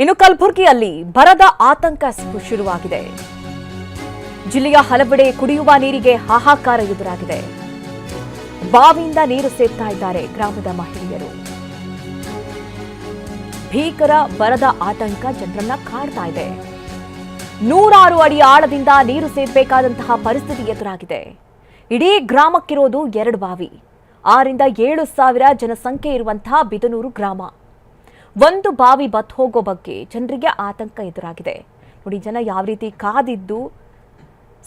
ಇನ್ನು ಕಲಬುರಗಿಯಲ್ಲಿ ಬರದ ಆತಂಕ ಶುರುವಾಗಿದೆ. ಜಿಲ್ಲೆಯ ಹಲವೆಡೆ ಕುಡಿಯುವ ನೀರಿಗೆ ಹಾಹಾಕಾರ ಎದುರಾಗಿದೆ. ಬಾವಿಯಿಂದ ನೀರು ಸೇದ್ತಾ ಇದ್ದಾರೆ ಗ್ರಾಮದ ಮಹಿಳೆಯರು. ಭೀಕರ ಬರದ ಆತಂಕ ಜನರನ್ನ ಕಾಡ್ತಾ ಇದೆ. 106 ಅಡಿ ಆಳದಿಂದ ನೀರು ಸೇದಬೇಕಾದಂತಹ ಪರಿಸ್ಥಿತಿ ಎದುರಾಗಿದೆ. ಇಡೀ ಗ್ರಾಮಕ್ಕಿರೋದು 2 ಬಾವಿ. 6 ರಿಂದ 7 ಸಾವಿರ ಜನಸಂಖ್ಯೆ ಇರುವಂತಹ ಬಿದನೂರು ಗ್ರಾಮ. ಒಂದು ಬಾವಿ ಬತ್ ಹೋಗೋ ಬಗ್ಗೆ ಜನರಿಗೆ ಆತಂಕ ಎದುರಾಗಿದೆ. ನೋಡಿ, ಜನ ಯಾವ ರೀತಿ ಕಾದಿದ್ದು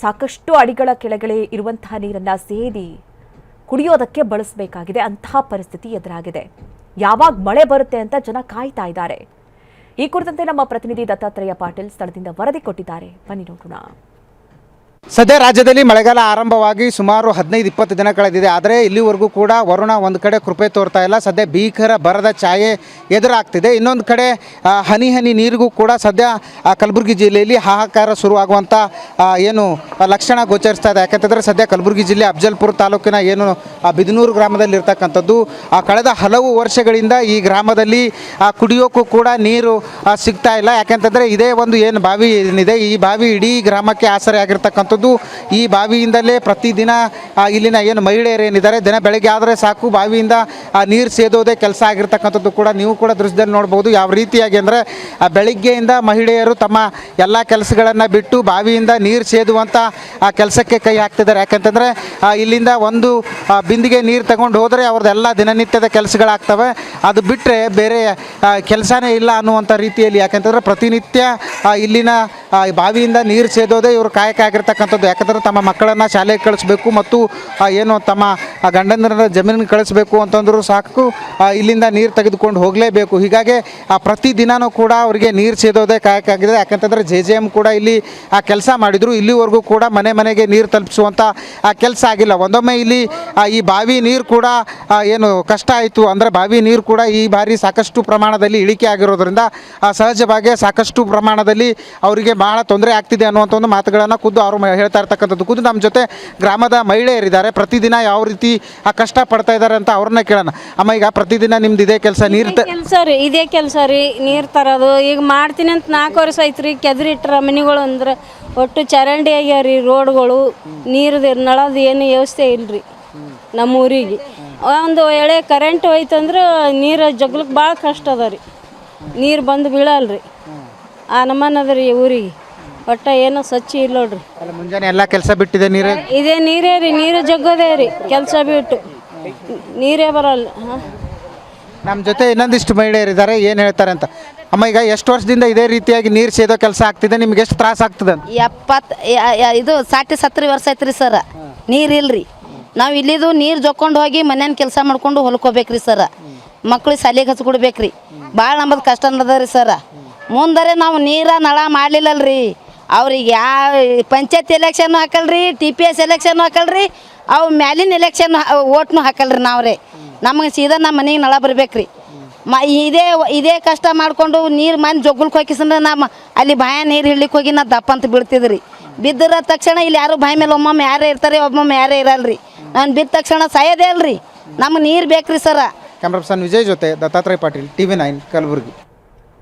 ಸಾಕಷ್ಟು ಅಡಿಗಳ ಕೆಳಗಡೆ ಇರುವಂತಹ ನೀರನ್ನ ಸೇದಿ ಕುಡಿಯೋದಕ್ಕೆ ಬಳಸಬೇಕಾಗಿದೆ. ಅಂತಹ ಪರಿಸ್ಥಿತಿ ಎದುರಾಗಿದೆ. ಯಾವಾಗ ಮಳೆ ಬರುತ್ತೆ ಅಂತ ಜನ ಕಾಯ್ತಾ ಇದ್ದಾರೆ. ಈ ಕುರಿತಂತೆ ನಮ್ಮ ಪ್ರತಿನಿಧಿ ದತ್ತಾತ್ರೇಯ ಪಾಟೀಲ್ ಸ್ಥಳದಿಂದ ವರದಿ ಕೊಟ್ಟಿದ್ದಾರೆ. ಬನ್ನಿ ನೋಡೋಣ. ಸದ್ಯ ರಾಜ್ಯದಲ್ಲಿ ಮಳೆಗಾಲ ಆರಂಭವಾಗಿ ಸುಮಾರು 15-20 ದಿನ ಕಳೆದಿದೆ. ಆದರೆ ಇಲ್ಲಿವರೆಗೂ ಕೂಡ ವರುಣ ಒಂದು ಕಡೆ ಕೃಪೆ ತೋರ್ತಾ ಇಲ್ಲ. ಸದ್ಯ ಭೀಕರ ಬರದ ಛಾಯೆ ಎದುರಾಗ್ತಿದೆ. ಇನ್ನೊಂದು ಕಡೆ ಹನಿ ಹನಿ ನೀರಿಗೂ ಕೂಡ ಸದ್ಯ ಕಲಬುರಗಿ ಜಿಲ್ಲೆಯಲ್ಲಿ ಹಾಹಾಕಾರ ಶುರುವಾಗುವಂಥ ಏನು ಲಕ್ಷಣ ಗೋಚರಿಸ್ತಾ ಇದೆ. ಯಾಕಂತಂದರೆ ಸದ್ಯ ಕಲಬುರಗಿ ಜಿಲ್ಲೆ ಅಫಜಲ್ಪುರ ತಾಲೂಕಿನ ಏನು ಬಿದನೂರು ಗ್ರಾಮದಲ್ಲಿ ಇರ್ತಕ್ಕಂಥದ್ದು ಕಳೆದ ಹಲವು ವರ್ಷಗಳಿಂದ ಈ ಗ್ರಾಮದಲ್ಲಿ ಕುಡಿಯೋಕ್ಕೂ ಕೂಡ ನೀರು ಸಿಗ್ತಾ ಇಲ್ಲ. ಯಾಕೆಂತಂದರೆ ಇದೇ ಒಂದು ಏನು ಬಾವಿ ಏನಿದೆ, ಈ ಬಾವಿ ಇಡೀ ಗ್ರಾಮಕ್ಕೆ ಆಸರೆ ಆಗಿರ್ತಕ್ಕಂಥದ್ದು. ಈ ಬಾವಿಯಿಂದಲೇ ಪ್ರತಿದಿನ ಇಲ್ಲಿನ ಏನು ಮಹಿಳೆಯರು ಏನಿದ್ದಾರೆ, ದಿನ ಬೆಳಗ್ಗೆ ಆದರೆ ಸಾಕು ಬಾವಿಯಿಂದ ನೀರು ಸೇದೋದೇ ಕೆಲಸ ಆಗಿರ್ತಕ್ಕಂಥದ್ದು ಕೂಡ ನೀವು ಕೂಡ ದೃಶ್ಯದಲ್ಲಿ ನೋಡ್ಬೋದು. ಯಾವ ರೀತಿಯಾಗಿ ಅಂದರೆ ಬೆಳಿಗ್ಗೆಯಿಂದ ಮಹಿಳೆಯರು ತಮ್ಮ ಎಲ್ಲ ಕೆಲಸಗಳನ್ನು ಬಿಟ್ಟು ಬಾವಿಯಿಂದ ನೀರು ಸೇದುವಂಥ ಕೆಲಸಕ್ಕೆ ಕೈ ಹಾಕ್ತಿದ್ದಾರೆ. ಯಾಕಂತಂದರೆ ಇಲ್ಲಿಂದ ಒಂದು ಬಿಂದಿಗೆ ನೀರು ತಗೊಂಡು ಹೋದರೆ ಅವ್ರದ್ದೆಲ್ಲ ದಿನನಿತ್ಯದ ಕೆಲಸಗಳಾಗ್ತವೆ. ಅದು ಬಿಟ್ಟರೆ ಬೇರೆ ಕೆಲಸನೇ ಇಲ್ಲ ಅನ್ನುವಂಥ ರೀತಿಯಲ್ಲಿ. ಯಾಕಂತಂದರೆ ಪ್ರತಿನಿತ್ಯ ಇಲ್ಲಿನ ಬಾವಿಯಿಂದ ನೀರು ಸೇದೋದೇ ಇವರು ಕಾಯಕ ಆಗಿರ್ತಕ್ಕಂಥದ್ದು. ಯಾಕಂದರೆ ತಮ್ಮ ಮಕ್ಕಳನ್ನು ಶಾಲೆಗೆ ಕಳಿಸ್ಬೇಕು ಮತ್ತು ಏನು ತಮ್ಮ ಗಂಡಂದಿರ ಜಮೀನಿಗೆ ಕಳಿಸ್ಬೇಕು ಅಂತಂದರೂ ಸಾಕು ಇಲ್ಲಿಂದ ನೀರು ತೆಗೆದುಕೊಂಡು ಹೋಗಲೇಬೇಕು. ಹೀಗಾಗಿ ಪ್ರತಿದಿನವೂ ಕೂಡ ಅವರಿಗೆ ನೀರು ಸೇದೋದೇ ಕಾಯಕ ಆಗಿದೆ. ಯಾಕಂತಂದರೆ JJM ಕೂಡ ಇಲ್ಲಿ ಕೆಲಸ ಮಾಡಿದರು. ಇಲ್ಲಿವರೆಗೂ ಕೂಡ ಮನೆ ಮನೆಗೆ ನೀರು ತಲುಪಿಸುವಂಥ ಕೆಲಸ ಆಗಿಲ್ಲ. ಒಂದೊಮ್ಮೆ ಇಲ್ಲಿ ಈ ಬಾವಿ ನೀರು ಕೂಡ ಏನು ಕಷ್ಟ ಆಯಿತು ಅಂದರೆ ಬಾವಿ ನೀರು ಕೂಡ ಈ ಬಾರಿ ಸಾಕಷ್ಟು ಪ್ರಮಾಣದಲ್ಲಿ ಇಳಿಕೆ ಆಗಿರೋದ್ರಿಂದ ಸಹಜವಾಗಿ ಸಾಕಷ್ಟು ಪ್ರಮಾಣದಲ್ಲಿ ಅವರಿಗೆ ಬಹಳ ತೊಂದರೆ ಆಗ್ತಿದೆ ಅನ್ನುವಂಥ ಒಂದು ಮಾತುಗಳನ್ನು ಖುದ್ದು ಅವರು ಹೇಳ್ತಾ ಇರ್ತಕ್ಕಂಥದ್ದು. ಖುದ್ದು ನಮ್ಮ ಜೊತೆ ಗ್ರಾಮದ ಮಹಿಳೆಯರಿದ್ದಾರೆ. ಪ್ರತಿದಿನ ಯಾವ ರೀತಿ ಕಷ್ಟ ಪಡ್ತಾ ಇದ್ದಾರೆ ಅಂತ ಅವ್ರನ್ನ ಕೇಳೋಣ. ಅಮ್ಮ, ಈಗ ಪ್ರತಿದಿನ ನಿಮ್ದು ಇದೇ ಕೆಲಸ ನೀರು ಇದೇ ಕೆಲಸ ರೀ, ನೀರು ತರೋದು. ಈಗ ಮಾಡ್ತೀನಿ ಅಂತ 4 ವರ್ಷ ಐತ್ರಿ. ಕೆದರಿಟ್ರ ಮನೆಗಳು ಅಂದ್ರೆ ಒಟ್ಟು ಚರಂಡಿ ಆಗ್ಯಾವ್ರಿ. ರೋಡ್ಗಳು ನೀರ್ದು ನಳದ ಏನು ವ್ಯವಸ್ಥೆ ಇಲ್ರಿ ನಮ್ಮ ಊರಿಗೆ. ಒಂದು ವೇಳೆ ಕರೆಂಟ್ ಹೋಯ್ತಂದ್ರೆ ನೀರು ಜಗ್ಲಕ್ಕೆ ಭಾಳ ಕಷ್ಟ ಅದ ರೀ. ನೀರು ಬಂದು ಬೀಳಲ್ರಿ. ಆ ನಮನ್ ಅದ ರೀ ಊರಿಗೆ. ಒಟ್ಟ ಏನೋ ಸ್ವಚ್ಛ ಇಲ್ಲ ನೋಡ್ರಿ. ಮುಂಜಾನೆ ಎಲ್ಲ ಕೆಲಸ ಬಿಟ್ಟಿದೆ ನೀರು ಇದೇ ನೀರೇ ರೀ. ನೀರು ಜಗ್ಗೋದೇ ರೀ. ಕೆಲಸ ಬಿಟ್ಟು ನೀರೇ ಬರಲ್ಲ. ನಮ್ಮ ಜೊತೆ ಇನ್ನೊಂದಿಷ್ಟು ಮಹಿಳೆಯರಿದ್ದಾರೆ, ಏನು ಹೇಳ್ತಾರೆ ಅಂತ. ಅಮ್ಮ, ಈಗ ಎಷ್ಟು ವರ್ಷದಿಂದ ಇದೇ ರೀತಿಯಾಗಿ ನೀರು ಸೇದೋ ಕೆಲಸ ಆಗ್ತಿದೆ? ನಿಮ್ಗೆ ಎಷ್ಟು ತ್ರಾಸ ಆಗ್ತದೆ? 60-70 ವರ್ಷ ಐತ್ರಿ ಸರ್. ನೀರು ಇಲ್ರಿ. ನಾವು ಇಲ್ಲಿದು ನೀರು ಜೊಕ್ಕೊಂಡು ಹೋಗಿ ಮನೇನ ಕೆಲಸ ಮಾಡ್ಕೊಂಡು ಹೊಲ್ಕೋಬೇಕ್ರಿ ಸರ್. ಮಕ್ಳಿಗೆ ಶಾಲೆಗೆ ಹಚ್ಕೊಡ್ಬೇಕ್ರಿ. ಭಾಳ ನಮ್ಮದು ಕಷ್ಟ ಅನ್ನದ ರೀ ಸರ್. ಮುಂದರೆ ನಾವು ನೀರ ನಳ ಮಾಡಲಿಲ್ಲಲ್ರಿ. ಅವ್ರಿಗೆ ಯಾವ ಪಂಚಾಯತ್ ಎಲೆಕ್ಷನ್ನು ಹಾಕಲ್ರಿ, TPS ಎಲೆಕ್ಷನ್ನು ಹಾಕಲ್ರಿ, ಅವು ಮ್ಯಾಲಿನ ಎಲೆಕ್ಷನ್ ಓಟ್ನು ಹಾಕಲ್ರಿ ನಾವ್ರಿ. ನಮಗೆ ಸೀದಾ ನಮ್ಮ ಮನೆಗೆ ನಳ ಬರ್ಬೇಕ್ರಿ. ಇದೇ ಕಷ್ಟ ಮಾಡಿಕೊಂಡು ನೀರು ಮನೆ ಜೊಗ್ಗಲ್ಗೆ ಹೋಗಿಸಂದ್ರೆ ನಮ್ಮ ಅಲ್ಲಿ ಬಾಯ ನೀರು ಹಿಡ್ಲಿಕ್ಕೆ ಹೋಗಿ ನಾ ದಪ್ಪ ಅಂತ ಬೀಳ್ತಿದ್ರಿ. ಬಿದ್ದಿರೋ ತಕ್ಷಣ ಇಲ್ಲಿ ಯಾರು ಬಾಯಿ ಮೇಲೆ ಒಮ್ಮೊಮ್ಮೆ ಯಾರೇ ಇರ್ತಾರೆ, ಒಮ್ಮೊಮ್ಮೆ ಯಾರೇ ಇರಲ್ರಿ. ನಾನು ಬಿದ್ದ ತಕ್ಷಣ ಸಾಯೋದೇ ಅಲ್ರಿ. ನಮ್ಗೆ ನೀರು ಬೇಕ್ರಿ ಸರ. ಕ್ಯಾಮ್ರಾ ಪರ್ಸನ್ ವಿಜಯ್ ಜೊತೆ ದತ್ತಾತ್ರೇಯ ಪಾಟೀಲ್, TV9 ಕಲಬುರಗಿ.